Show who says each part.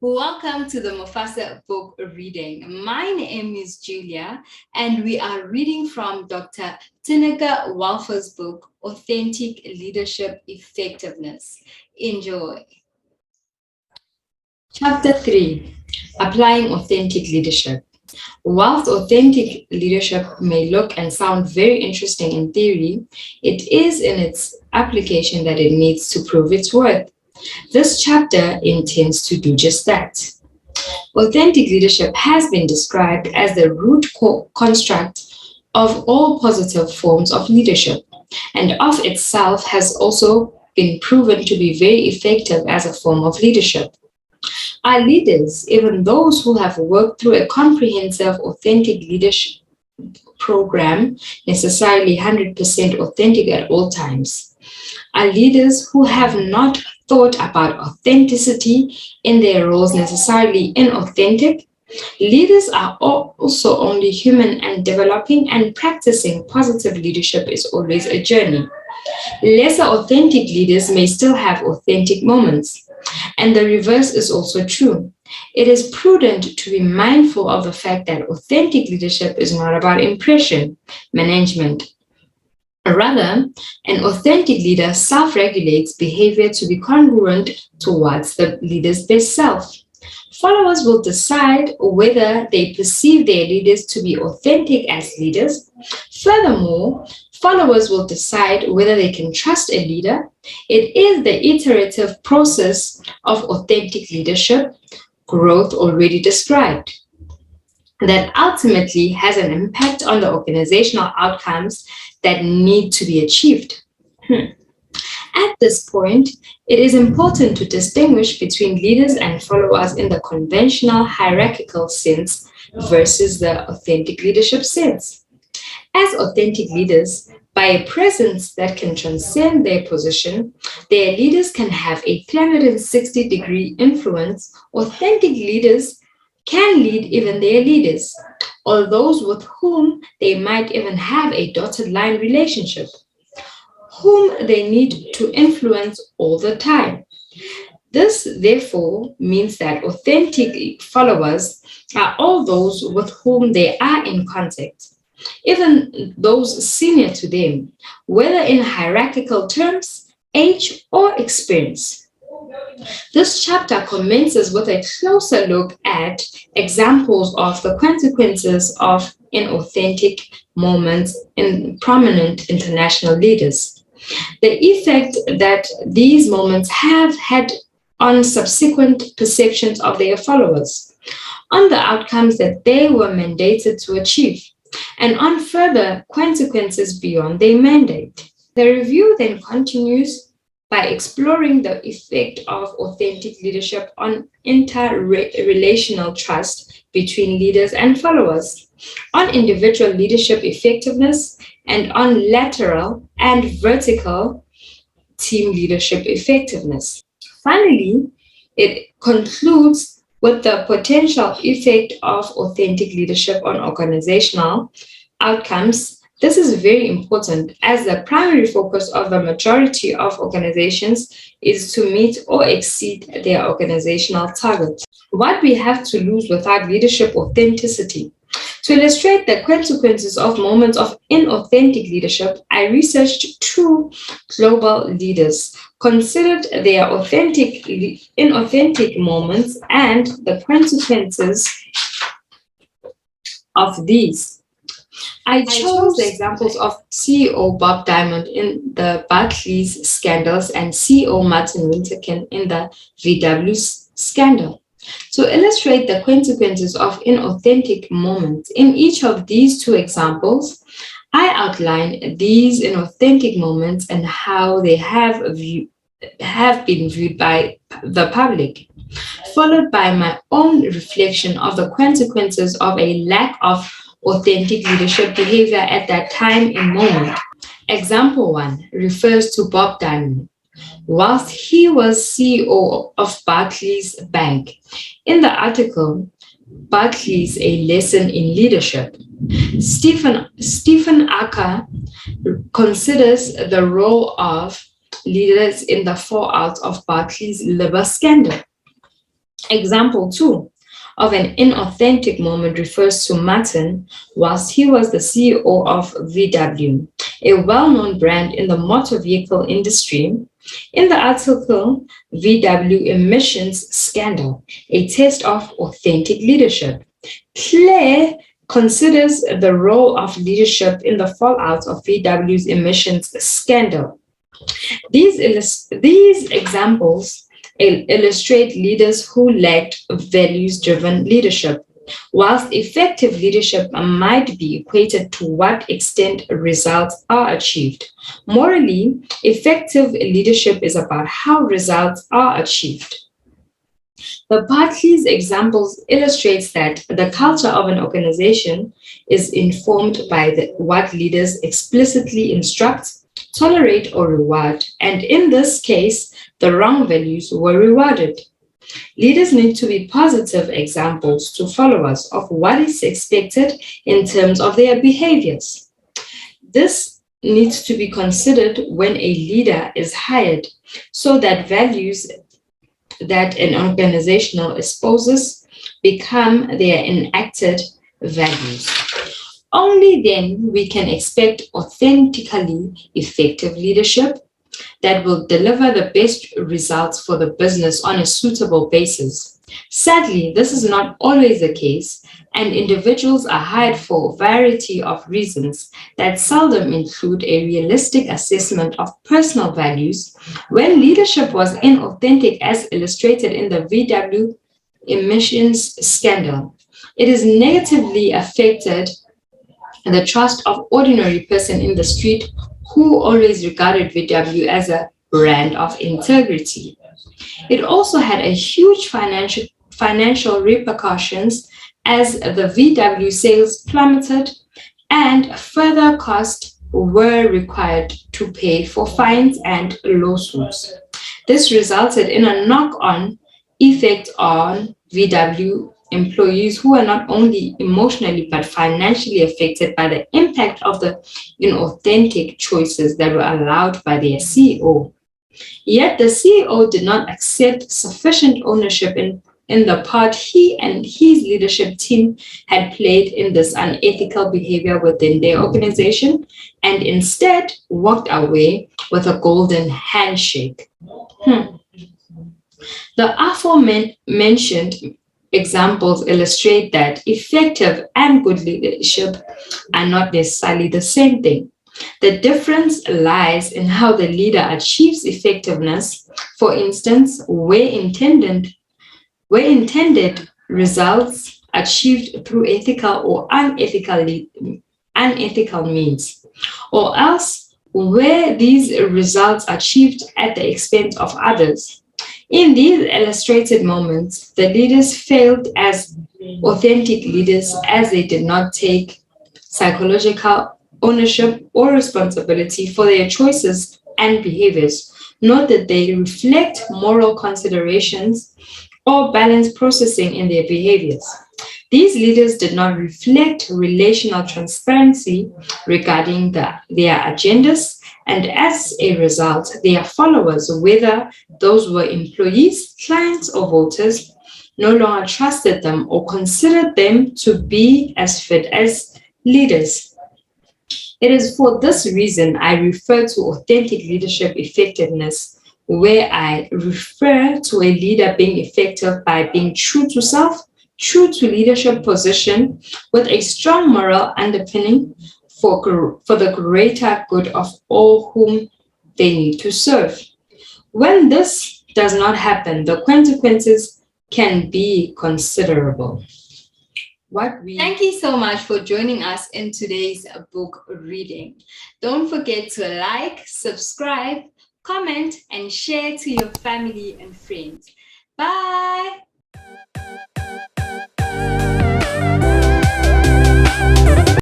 Speaker 1: Welcome to the Mufasa book reading. My name is Julia, and we are reading from Dr. Tineka Walfer's book, Authentic Leadership Effectiveness. Enjoy. Chapter 3, Applying Authentic Leadership. Whilst authentic leadership may look and sound very interesting in theory, it is in its application that it needs to prove its worth. This chapter intends to do just that. Authentic leadership has been described as the root construct of all positive forms of leadership, and of itself has also been proven to be very effective as a form of leadership. Our leaders, even those who have worked through a comprehensive authentic leadership program, necessarily 100% authentic at all times, are leaders who have not thought about authenticity in their roles necessarily inauthentic. Leaders are also only human, and developing and practicing positive leadership is always a journey. Lesser authentic leaders may still have authentic moments, and the reverse is also true. It is prudent to be mindful of the fact that authentic leadership is not about impression management. Rather, an authentic leader self-regulates behavior to be congruent towards the leader's best self. Followers will decide whether they perceive their leaders to be authentic as leaders. Furthermore, followers will decide whether they can trust a leader. It is the iterative process of authentic leadership growth already described that ultimately has an impact on the organizational outcomes that need to be achieved. At this point, it is important to distinguish between leaders and followers in the conventional hierarchical sense versus the authentic leadership sense. As authentic leaders, by a presence that can transcend their position, their leaders can have a 360-degree influence. Authentic leaders can lead even their leaders, or those with whom they might even have a dotted line relationship, whom they need to influence all the time. This, therefore, means that authentic followers are all those with whom they are in contact, even those senior to them, whether in hierarchical terms, age, or experience. This chapter commences with a closer look at examples of the consequences of inauthentic moments in prominent international leaders. The effect that these moments have had on subsequent perceptions of their followers, on the outcomes that they were mandated to achieve, and on further consequences beyond their mandate. The review then continues by exploring the effect of authentic leadership on interrelational trust between leaders and followers, on individual leadership effectiveness, and on lateral and vertical team leadership effectiveness. Finally, it concludes with the potential effect of authentic leadership on organizational outcomes. This is very important as the primary focus of the majority of organizations is to meet or exceed their organizational targets. What we have to lose without leadership authenticity. To illustrate the consequences of moments of inauthentic leadership, I researched two global leaders, considered their inauthentic moments and the consequences of these. I chose the examples of CEO Bob Diamond in the Barclays scandals and CEO Martin Winterkin in the VW scandal. To illustrate the consequences of inauthentic moments in each of these two examples, I outline these inauthentic moments and how they have been viewed by the public, followed by my own reflection of the consequences of a lack of authentic leadership behavior at that time and moment. Example 1 refers to Bob Diamond. Whilst he was CEO of Barclays Bank, in the article, Barclays, a lesson in leadership, Stephen Acker considers the role of leaders in the fallout of Barclays' liver scandal. Example 2 of an inauthentic moment refers to Martin whilst he was the CEO of VW, a well-known brand in the motor vehicle industry. In the article, VW Emissions Scandal, a test of authentic leadership, Claire considers the role of leadership in the fallout of VW's emissions scandal. These examples illustrate leaders who lacked values-driven leadership. Whilst effective leadership might be equated to what extent results are achieved, morally, effective leadership is about how results are achieved. The Barclays examples illustrates that the culture of an organization is informed by what leaders explicitly instruct, tolerate, or reward, and in this case, the wrong values were rewarded. Leaders need to be positive examples to followers of what is expected in terms of their behaviors. This needs to be considered when a leader is hired so that values that an organizational espouses become their enacted values. Only then we can expect authentically effective leadership that will deliver the best results for the business on a suitable basis. Sadly, this is not always the case, and individuals are hired for a variety of reasons that seldom include a realistic assessment of personal values. When leadership was inauthentic, as illustrated in the VW emissions scandal, it is negatively affected the trust of ordinary person in the street who always regarded VW as a brand of integrity. It also had a huge financial repercussions as the VW sales plummeted and further costs were required to pay for fines and lawsuits. This resulted in a knock-on effect on VW employees who were not only emotionally but financially affected by the impact of the inauthentic choices that were allowed by their CEO. Yet the CEO did not accept sufficient ownership in the part he and his leadership team had played in this unethical behavior within their organization and instead walked away with a golden handshake. The aforementioned examples illustrate that effective and good leadership are not necessarily the same thing. The difference lies in how the leader achieves effectiveness. For instance, where intended results achieved through ethical or unethical means, or else where these results achieved at the expense of others. In these illustrated moments, the leaders failed as authentic leaders as they did not take psychological ownership or responsibility for their choices and behaviors, nor did they reflect moral considerations or balance processing in their behaviors. These leaders did not reflect relational transparency regarding their agendas, and as a result, their followers, whether those were employees, clients, or voters, no longer trusted them or considered them to be as fit as leaders. It is for this reason I refer to authentic leadership effectiveness, where I refer to a leader being effective by being true to self, true to leadership position, with a strong moral underpinning for the greater good of all whom they need to serve. When this does not happen, the consequences can be considerable. Thank you so much for joining us in today's book reading. Don't forget to like, subscribe, comment, and share to your family and friends. Bye!